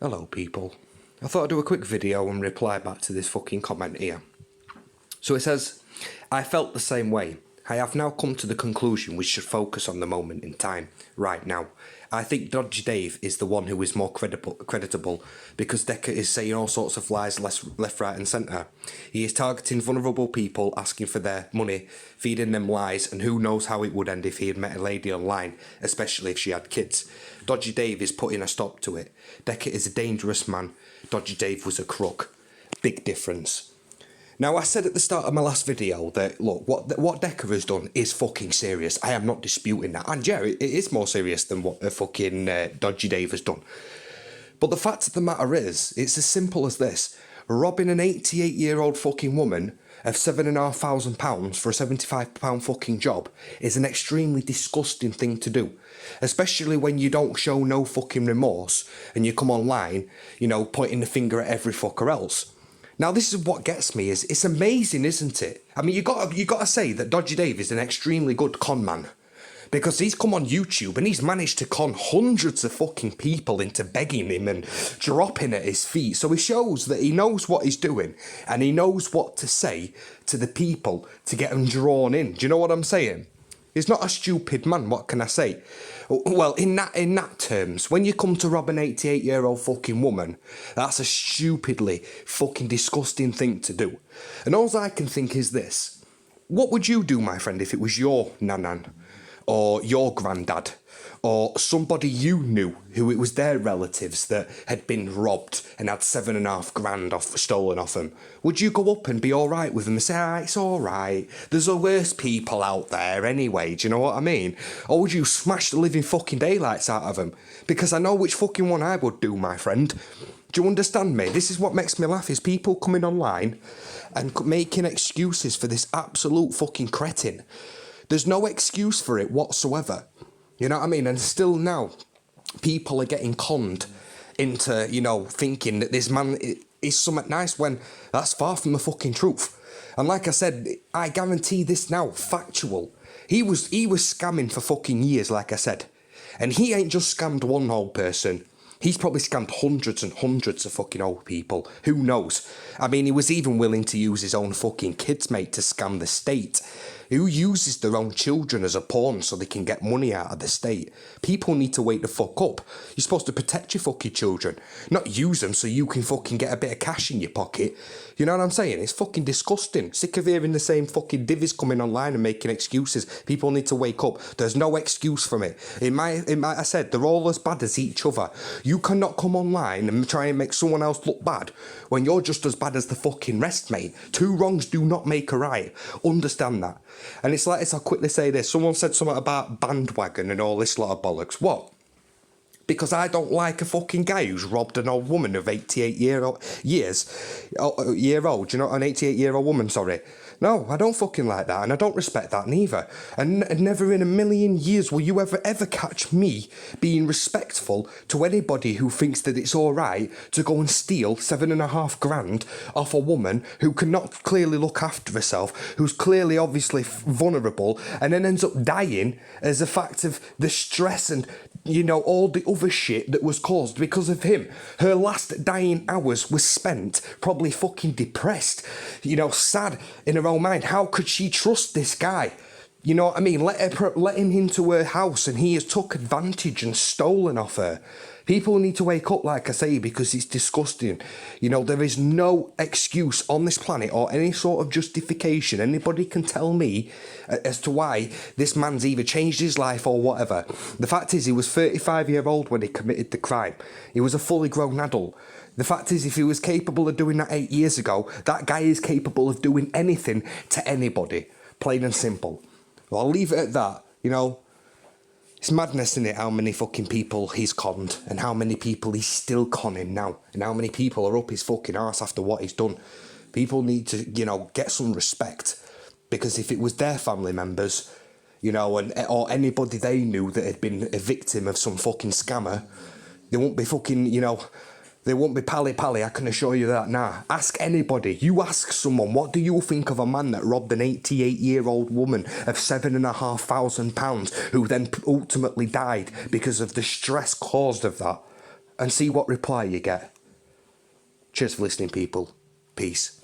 Hello people. I thought I'd do a quick video and reply back to this fucking comment here. So it says, I felt the same way. I have now come to the conclusion we should focus on the moment in time, right now. I think Dodgy Dave is the one who is more creditable because Decca is saying all sorts of lies left, right and centre. He is targeting vulnerable people, asking for their money, feeding them lies, and who knows how it would end if he had met a lady online, especially if she had kids. Dodgy Dave is putting a stop to it. Decca is a dangerous man. Dodgy Dave was a crook. Big difference. Now, I said at the start of my last video that, look, what Decca has done is fucking serious. I am not disputing that. And yeah, it is more serious than what fucking Dodgy Dave has done. But the fact of the matter is, it's as simple as this. Robbing an 88-year-old fucking woman of £7,500 for a £75 fucking job is an extremely disgusting thing to do. Especially when you don't show no fucking remorse and you come online, you know, pointing the finger at every fucker else. Now, this is what gets me, is it's amazing, isn't it? I mean, you got to say that Dodgy Dave is an extremely good con man. Because he's come on YouTube and he's managed to con hundreds of fucking people into begging him and dropping at his feet. So he shows that he knows what he's doing and he knows what to say to the people to get them drawn in. Do you know what I'm saying? He's not a stupid man, what can I say? Well, in that terms, when you come to rob an 88-year-old fucking woman, that's a stupidly fucking disgusting thing to do. And all I can think is this. What would you do, my friend, if it was your nanan, or your granddad, or somebody you knew who it was their relatives that had been robbed and had £7,500 stolen off them? Would you go up and be alright with them and say, it's alright, there's a worse people out there anyway, do you know what I mean? Or would you smash the living fucking daylights out of them? Because I know which fucking one I would do, my friend. Do you understand me? This is what makes me laugh, is people coming online and making excuses for this absolute fucking cretin. There's no excuse for it whatsoever. You know what I mean? And still now, people are getting conned into, you know, thinking that this man is something nice when that's far from the fucking truth. And like I said, I guarantee this now, factual. He was scamming for fucking years, like I said. And he ain't just scammed one old person. He's probably scammed hundreds and hundreds of fucking old people. Who knows? I mean, he was even willing to use his own fucking kids, mate, to scam the state. Who uses their own children as a pawn so they can get money out of the state? People need to wake the fuck up. You're supposed to protect your fucking children, not use them so you can fucking get a bit of cash in your pocket. You know what I'm saying? It's fucking disgusting. Sick of hearing the same fucking divvies coming online and making excuses. People need to wake up. There's no excuse from it. I said, they're all as bad as each other. You cannot come online and try and make someone else look bad when you're just as bad as the fucking rest, mate. Two wrongs do not make a right. Understand that. And it's like this, I'll quickly say this. Someone said something about bandwagon and all this lot of bollocks. What? Because I don't like a fucking guy who's robbed an old woman of 88-year-old, you know, an 88-year-old woman, sorry. No, I don't fucking like that, and I don't respect that neither. And never in a million years will you ever catch me being respectful to anybody who thinks that it's alright to go and steal £7,500 off a woman who cannot clearly look after herself, who's clearly obviously vulnerable, and then ends up dying as a fact of the stress and, you know, all the other shit that was caused because of him. Her last dying hours was spent probably fucking depressed, you know, sad in her own mind. How could she trust this guy? You know what I mean? Let him into her house and he has took advantage and stolen off her. People need to wake up, like I say, because it's disgusting. You know, there is no excuse on this planet or any sort of justification anybody can tell me as to why this man's either changed his life or whatever. The fact is, he was 35-year-old when he committed the crime. He was a fully grown adult. The fact is, if he was capable of doing that 8 years ago, that guy is capable of doing anything to anybody. Plain and simple. Well, I'll leave it at that, you know. It's madness, isn't it, how many fucking people he's conned and how many people he's still conning now and how many people are up his fucking arse after what he's done. People need to, you know, get some respect, because if it was their family members, you know, or anybody they knew that had been a victim of some fucking scammer, they won't be fucking, you know, they won't be pally-pally, I can assure you that. Nah, ask anybody. You ask someone, what do you think of a man that robbed an 88-year-old woman of £7,500 who then ultimately died because of the stress caused of that? and see what reply you get. Cheers for listening, people. Peace.